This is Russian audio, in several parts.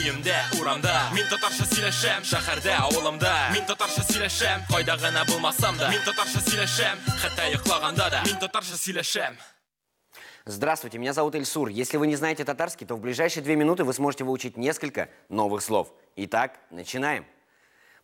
үйімде, урамда. Мен татарша сөйлешем, шәһәрдә, ауылымда. Мен татарша сөйлешем, қайда ғана булмасам да. Мен татарша сөйлешем, хәтта йоқлаганда да. Мен татарша сөйлешем. Здравствуйте, меня зовут Ильсур. Если вы не знаете татарский, то в ближайшие 2 минуты вы сможете выучить несколько новых слов. Итак, начинаем.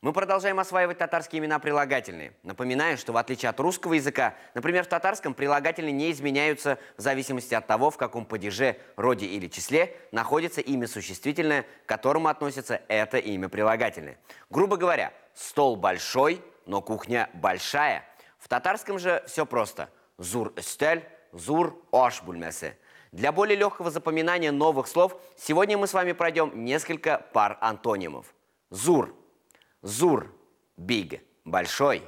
Мы продолжаем осваивать татарские имена прилагательные. Напоминаю, что в отличие от русского языка, например, в татарском прилагательные не изменяются в зависимости от того, в каком падеже, роде или числе находится имя существительное, к которому относится это имя прилагательное. Грубо говоря, стол большой, но кухня большая. В татарском же все просто. Зур стель, зур ош бульмесе. Для более легкого запоминания новых слов сегодня мы с вами пройдем несколько пар антонимов. Зур. Зур – big – большой.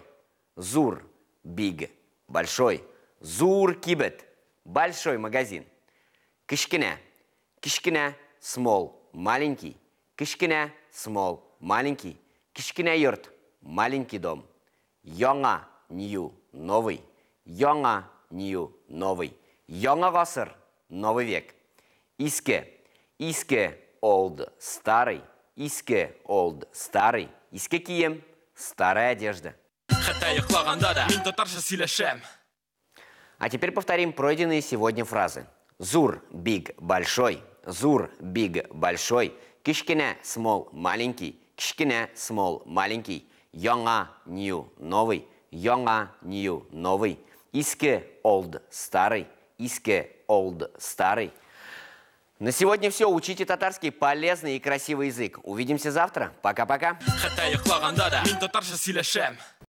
Зур – big – большой. Зур кибет – большой магазин. Кишкине. Кишкине – small – маленький. Кишкине – small – маленький. Кишкине йорт – маленький дом. Яңа – new – новый. Яңа – new – новый. Яңа гасыр – новый век. Иске. Иске – old – старый. Иске – old – старый. Иске кием – старая одежда. А теперь повторим пройденные сегодня фразы. Зур – big – большой. Зур – big – большой. Кишкине – small – маленький. Кишкине – small – маленький. Яңа – new – новый. Яңа – new – новый. Иске – old – старый. Иске – old – старый. На сегодня все. Учите татарский, полезный и красивый язык. Увидимся завтра. Пока-пока.